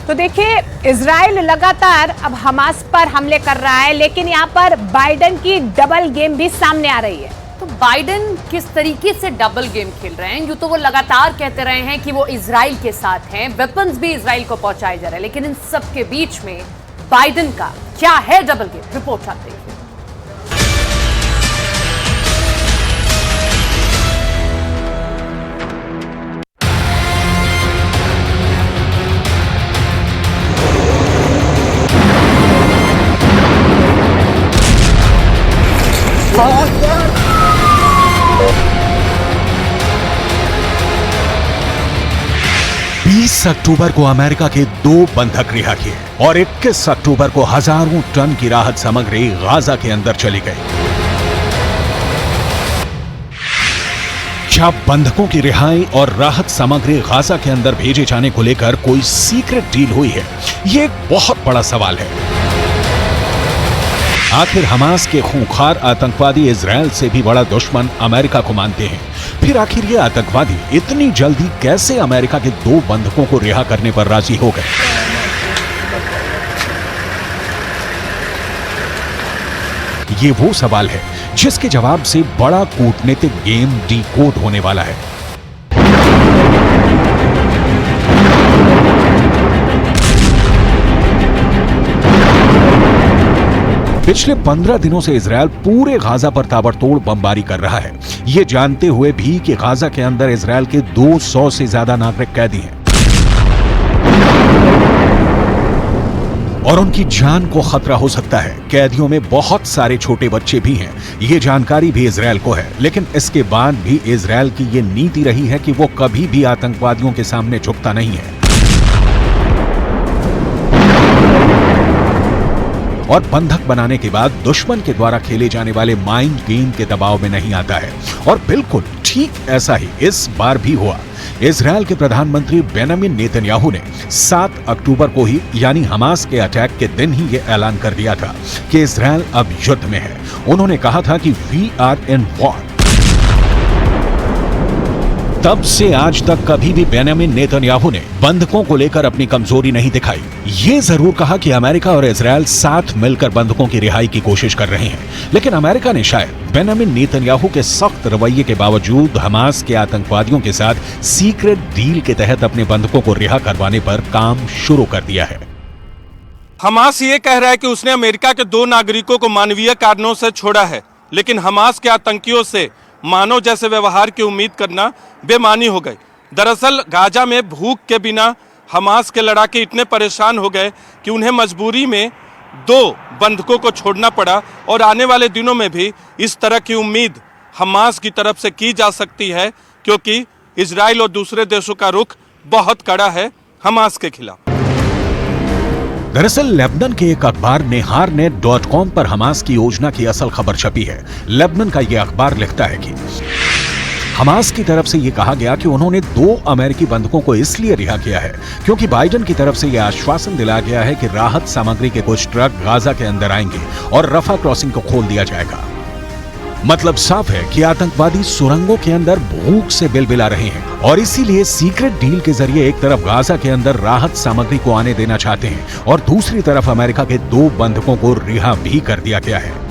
तो देखिए, इजराइल लगातार अब हमास पर हमले कर रहा है, लेकिन यहाँ पर बाइडेन की डबल गेम भी सामने आ रही है। तो बाइडेन किस तरीके से डबल गेम खेल रहे हैं? यूं तो वो लगातार कहते रहे हैं कि वो इजराइल के साथ हैं, वेपन्स भी इजराइल को पहुंचाए जा रहे हैं, लेकिन इन सब के बीच में बाइडेन का क्या है डबल गेम? रिपोर्ट आते हैं। अक्टूबर को अमेरिका के 2 बंधक रिहा किए और 21 अक्टूबर को हजारों टन की राहत सामग्री गाजा के अंदर चली गई। क्या बंधकों की रिहाई और राहत सामग्री गाजा के अंदर भेजे जाने को लेकर कोई सीक्रेट डील हुई है? ये एक बहुत बड़ा सवाल है। आखिर हमास के खूंखार आतंकवादी इजराइल से भी बड़ा दुश्मन अमेरिका को मानते हैं। फिर आखिर ये आतंकवादी इतनी जल्दी कैसे अमेरिका के 2 बंधकों को रिहा करने पर राजी हो गए? ये वो सवाल है जिसके जवाब से बड़ा कूटनीतिक गेम डीकोड होने वाला है। पिछले 15 दिनों से इजरायल पूरे गाजा पर ताबड़तोड़ बमबारी कर रहा है, ये जानते हुए भी कि गाजा के अंदर इजरायल के 200 से ज्यादा नागरिक कैदी हैं और उनकी जान को खतरा हो सकता है। कैदियों में बहुत सारे छोटे बच्चे भी हैं, ये जानकारी भी इजरायल को है, लेकिन इसके बाद भी इजरायल की ये नीति रही है कि वो कभी भी आतंकवादियों के सामने झुकता नहीं है और बंधक बनाने के बाद दुश्मन के द्वारा खेले जाने वाले माइंड गेम के दबाव में नहीं आता है। और बिल्कुल ठीक ऐसा ही इस बार भी हुआ। इजरायल के प्रधानमंत्री बेंजामिन नेतन्याहू ने 7 अक्टूबर को ही यानी हमास के अटैक के दिन ही यह ऐलान कर दिया था कि इजरायल अब युद्ध में है। उन्होंने कहा था कि वी आर इन वॉर। तब से आज तक कभी भी बेंजामिन नेतन्याहू ने बंधकों को लेकर अपनी कमजोरी नहीं दिखाई। ये जरूर कहा कि अमेरिका और इजरायल साथ मिलकर बंधकों की रिहाई की कोशिश कर रहे हैं, लेकिन अमेरिका ने शायद बेंजामिन नेतन्याहू के सख्त रवैये के बावजूद हमास के आतंकवादियों के साथ सीक्रेट डील के तहत अपने बंधकों को रिहा करवाने पर काम शुरू कर दिया है। हमास ये कह रहा है कि उसने अमेरिका के 2 नागरिकों को मानवीय कारणों से छोड़ा है, लेकिन हमास के आतंकियों से मानव जैसे व्यवहार की उम्मीद करना बेमानी हो गई। दरअसल गाजा में भूख के बिना हमास के लड़ाके इतने परेशान हो गए कि उन्हें मजबूरी में 2 बंधकों को छोड़ना पड़ा और आने वाले दिनों में भी इस तरह की उम्मीद हमास की तरफ से की जा सकती है, क्योंकि इजराइल और दूसरे देशों का रुख बहुत कड़ा है हमास के खिलाफ। दरअसल लेबनान के एक अखबार neharnet.com पर हमास की योजना की असल खबर छपी है। लेबनान का यह अखबार लिखता है कि हमास की तरफ से यह कहा गया कि उन्होंने 2 अमेरिकी बंधकों को इसलिए रिहा किया है क्योंकि बाइडेन की तरफ से यह आश्वासन दिलाया गया है कि राहत सामग्री के कुछ ट्रक गाजा के अंदर आएंगे और रफा क्रॉसिंग को खोल दिया जाएगा। मतलब साफ है कि आतंकवादी सुरंगों के अंदर भूख से बिलबिला रहे हैं और इसीलिए सीक्रेट डील के जरिए एक तरफ गाजा के अंदर राहत सामग्री को आने देना चाहते हैं और दूसरी तरफ अमेरिका के 2 बंधकों को रिहा भी कर दिया गया है।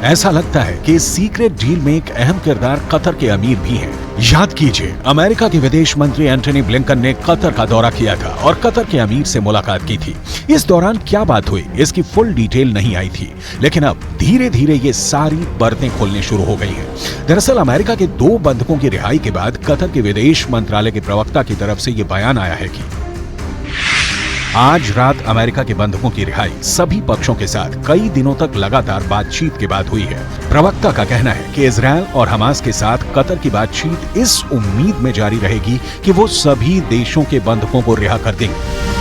ऐसा लगता है कि इस सीक्रेट डील में एक अहम किरदार कतर के अमीर भी हैं। याद कीजिए, अमेरिका के विदेश मंत्री एंटनी ब्लिंकन ने कतर का दौरा किया था और कतर के अमीर से मुलाकात की थी। इस दौरान क्या बात हुई इसकी फुल डिटेल नहीं आई थी, लेकिन अब धीरे धीरे ये सारी परतें खुलने शुरू हो गई हैं। दरअसल अमेरिका के 2 बंधकों की रिहाई के बाद कतर के विदेश मंत्रालय के प्रवक्ता की तरफ से ये बयान आया है कि आज रात अमेरिका के बंधकों की रिहाई सभी पक्षों के साथ कई दिनों तक लगातार बातचीत के बाद हुई है। प्रवक्ता का कहना है कि इजरायल और हमास के साथ कतर की बातचीत इस उम्मीद में जारी रहेगी कि वो सभी देशों के बंधकों को रिहा कर देंगे।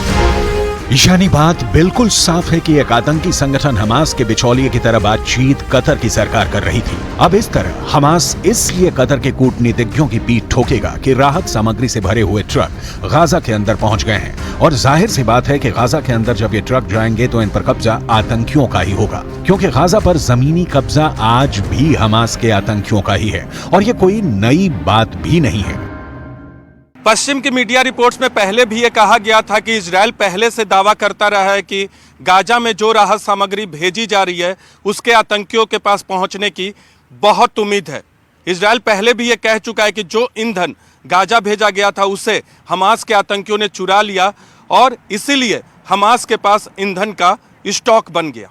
यानी बात बिल्कुल साफ है कि एक आतंकी संगठन हमास के बिचौलिए की तरह बातचीत कतर की सरकार कर रही थी। अब इस तरह हमास इसलिए कतर के कूटनीतिज्ञों की पीठ ठोकेगा कि राहत सामग्री से भरे हुए ट्रक गाजा के अंदर पहुंच गए हैं और जाहिर सी बात है कि गाजा के अंदर जब ये ट्रक जाएंगे तो इन पर कब्जा आतंकियों का ही होगा, क्योंकि गाजा पर जमीनी कब्जा आज भी हमास के आतंकियों का ही है और ये कोई नई बात भी नहीं है। पश्चिम की मीडिया रिपोर्ट्स में पहले भी ये कहा गया था कि इजराइल पहले से दावा करता रहा है कि गाजा में जो राहत सामग्री भेजी जा रही है उसके आतंकियों के पास पहुंचने की बहुत उम्मीद है। इजराइल पहले भी ये कह चुका है कि जो ईंधन गाजा भेजा गया था उसे हमास के आतंकियों ने चुरा लिया और इसीलिए हमास के पास ईंधन का स्टॉक बन गया।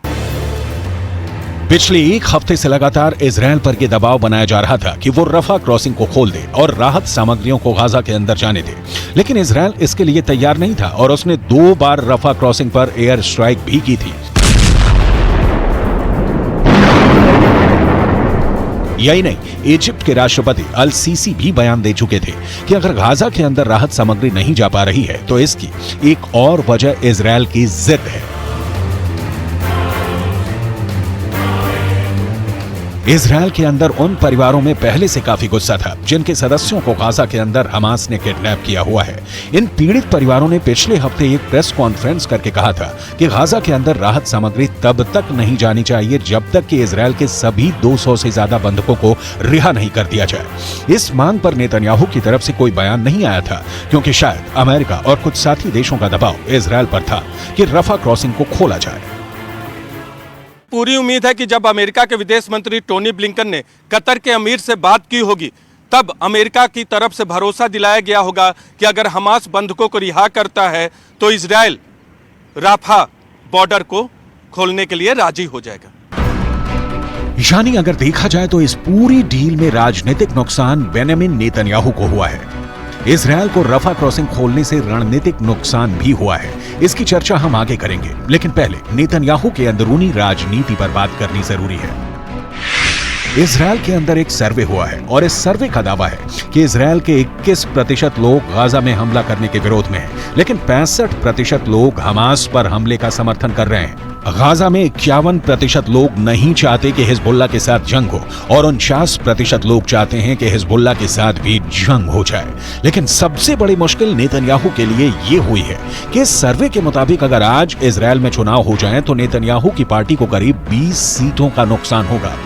पिछले एक हफ्ते से लगातार इजराइल पर यह दबाव बनाया जा रहा था कि वो रफा क्रॉसिंग को खोल दे और राहत सामग्रियों को गाजा के अंदर जाने दे, लेकिन इजराइल इसके लिए तैयार नहीं था और उसने 2 बार रफा क्रॉसिंग पर एयर स्ट्राइक भी की थी। यही नहीं, इजिप्ट के राष्ट्रपति अल सीसी भी बयान दे चुके थे कि अगर गाजा के अंदर राहत सामग्री नहीं जा पा रही है तो इसकी एक और वजह इजराइल की जिद है। इजराइल के अंदर उन परिवारों में पहले से काफी गुस्सा था जिनके सदस्यों को गाजा के अंदर हमास ने किडनैप किया हुआ है। इन पीड़ित परिवारों ने पिछले हफ्ते एक प्रेस कॉन्फ्रेंस करके कहा था कि गाजा के अंदर राहत सामग्री तब तक नहीं जानी चाहिए जब तक कि इजराइल के सभी 200 से ज्यादा बंधकों को रिहा नहीं कर दिया जाए। इस मांग पर नेतन्याहू की तरफ से कोई बयान नहीं आया था क्योंकि शायद अमेरिका और कुछ साथी देशों का दबाव इजराइल पर था कि रफा क्रॉसिंग को खोला जाए। पूरी उम्मीद है कि जब अमेरिका के विदेश मंत्री टोनी ब्लिंकन ने कतर के अमीर से बात की होगी तब अमेरिका की तरफ से भरोसा दिलाया गया होगा कि अगर हमास बंधकों को रिहा करता है तो इजराइल राफा बॉर्डर को खोलने के लिए राजी हो जाएगा। यानी अगर देखा जाए तो इस पूरी डील में राजनीतिक नुकसान बेंजामिन नेतन्याहू को हुआ है। इजराइल को रफा क्रॉसिंग खोलने से रणनीतिक नुकसान भी हुआ है। इसकी चर्चा हम आगे करेंगे, लेकिन पहले नेतन्याहू के अंदरूनी राजनीति पर बात करनी जरूरी है। इजराइल के अंदर एक सर्वे हुआ है और इस सर्वे का दावा है कि इजराइल के 21% लोग गाजा में हमला करने के विरोध में हैं, लेकिन 65% लोग हमास पर हमले का समर्थन कर रहे हैं। गाजा में 51% लोग नहीं चाहते कि हिजबुल्लाह के साथ जंग हो और 49% लोग चाहते हैं कि हिजबुल्लाह के साथ भी जंग हो जाए। लेकिन सबसे बड़ी मुश्किल नेतन्याहू के लिए ये हुई है कि इस सर्वे के मुताबिक अगर आज इजराइल में चुनाव हो जाए तो नेतन्याहू की पार्टी को करीब 20 सीटों का नुकसान होगा।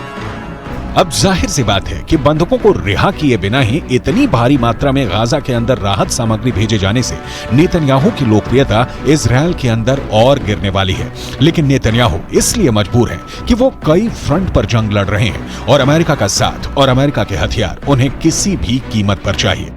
अब जाहिर सी बात है कि बंधकों को रिहा किए बिना ही इतनी भारी मात्रा में गाजा के अंदर राहत सामग्री भेजे जाने से नेतन्याहू की लोकप्रियता इजराइल के अंदर और गिरने वाली है। लेकिन नेतन्याहू इसलिए मजबूर हैं कि वो कई फ्रंट पर जंग लड़ रहे हैं और अमेरिका का साथ और अमेरिका के हथियार उन्हें किसी भी कीमत पर चाहिए।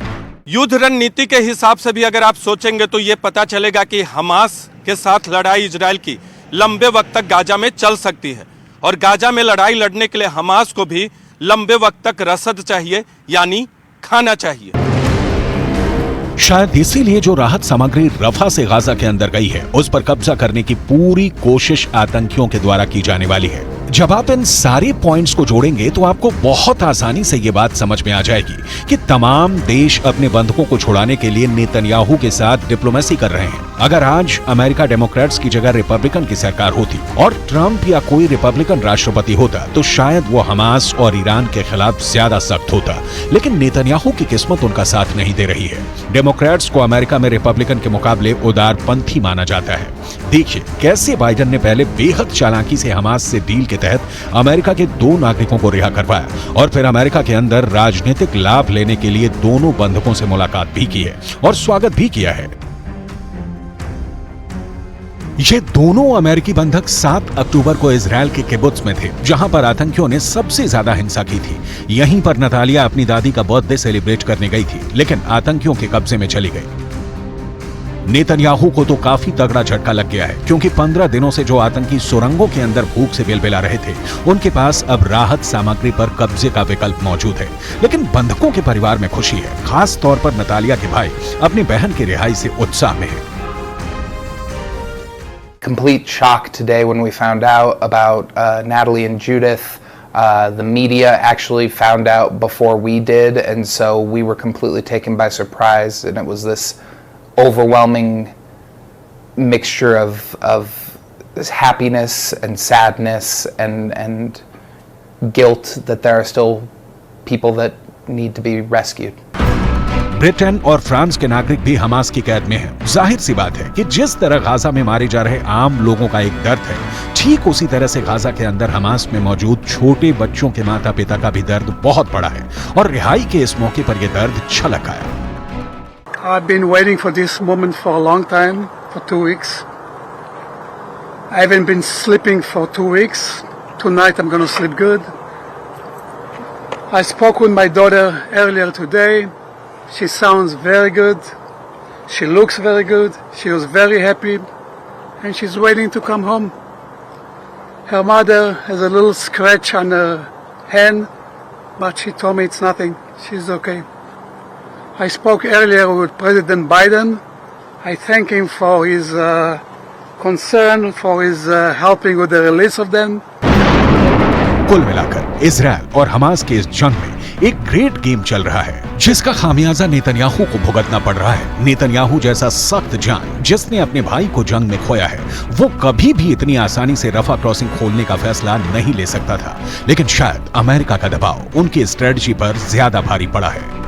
युद्ध रणनीति के हिसाब से भी अगर आप सोचेंगे तो ये पता चलेगा कि हमास के साथ लड़ाई इजराइल की लंबे वक्त तक गाजा में चल सकती है और गाजा में लड़ाई लड़ने के लिए हमास को भी लंबे वक्त तक रसद चाहिए, यानी खाना चाहिए। शायद इसीलिए जो राहत सामग्री रफा से गाजा के अंदर गई है उस पर कब्जा करने की पूरी कोशिश आतंकियों के द्वारा की जाने वाली है। जब आप इन सारे पॉइंट्स को जोड़ेंगे तो आपको बहुत आसानी से ये बात समझ में आ जाएगी कि तमाम देश अपने बंधकों को छुड़ाने के लिए नेतन्याहू के साथ डिप्लोमेसी कर रहे हैं। अगर आज अमेरिका डेमोक्रेट्स की जगह रिपब्लिकन की सरकार होती और ट्रंप या कोई रिपब्लिकन राष्ट्रपति होता तो शायद वो हमास और ईरान के खिलाफ ज्यादा सख्त होता, लेकिन नेतन्याहू की किस्मत उनका साथ नहीं दे रही है। डेमोक्रेट्स को अमेरिका में रिपब्लिकन के मुकाबले उदारपंथी माना जाता है। देखिए कैसे बाइडेन ने पहले बेहद चालाकी से हमास से डील के तहत अमेरिका के 2 नागरिकों को रिहा करवाया और फिर अमेरिका के अंदर राजनीतिक लाभ लेने के लिए दोनों बंधकों से मुलाकात भी की है और स्वागत भी किया है। ये दोनों अमेरिकी बंधक 7 अक्टूबर को इजराइल के किबुत्ज में थे जहां पर आतंकियों ने सबसे ज्यादा हिंसा की थी। यहीं पर नतालिया अपनी दादी का बर्थडे सेलिब्रेट करने गई थी, लेकिन आतंकियों के कब्जे में चली गई। नेतन्याहू को तो काफी तगड़ा झटका लग गया है क्योंकि 15 दिनों से जो आतंकी सुरंगों के अंदर भूख से बिलबिला रहे थे उनके पास अब राहत सामग्री पर कब्जे का विकल्प मौजूद है। लेकिन बंधकों के परिवार में खुशी है, खास तौर पर नतालिया के भाई अपनी बहन की रिहाई से उत्साह में है। Complete shock today when we found out about Natalie and Judith. The media actually found out before we did, and so we were completely taken by surprise, and it was this overwhelming mixture of this happiness and sadness and guilt that there are still people that need to be rescued. Britain और France के नागरिक भी Hamas की कैद में हैं। जाहिर सी बात है कि जिस तरह गाजा में मारे जा रहे आम लोगों का एक दर्द है, ठीक उसी तरह से गाजा के अंदर हमास में मौजूद छोटे बच्चों के माता पिता का भी दर्द बहुत बड़ा है और रिहाई के इस मौके पर यह दर्द छलक आया। I've been waiting for this moment for a long time, for 2 weeks. I haven't been sleeping for 2 weeks. Tonight I'm going to sleep good. I spoke with my daughter earlier today. She sounds very good. She looks very good. She was very happy. And she's waiting to come home. Her mother has a little scratch on her hand, but she told me it's nothing. She's okay. I spoke earlier with President Biden. I thank him for his concern, for his helping with the release of them. कुल मिलाकर Israel और Hamas के इस जंग में एक great game चल रहा है, जिसका खामियाजा नेतन्याहू को भुगतना पड़ रहा है। नेतन्याहू जैसा सख्त जान जिसने अपने भाई को जंग में खोया है, वो कभी भी इतनी आसानी से रफा क्रॉसिंग खोलने का फैसला नहीं ले सकता था। लेकिन शायद अमेरिका का दबाव उनकी स्ट्रेटजी पर ज्यादा भारी पड़ा है।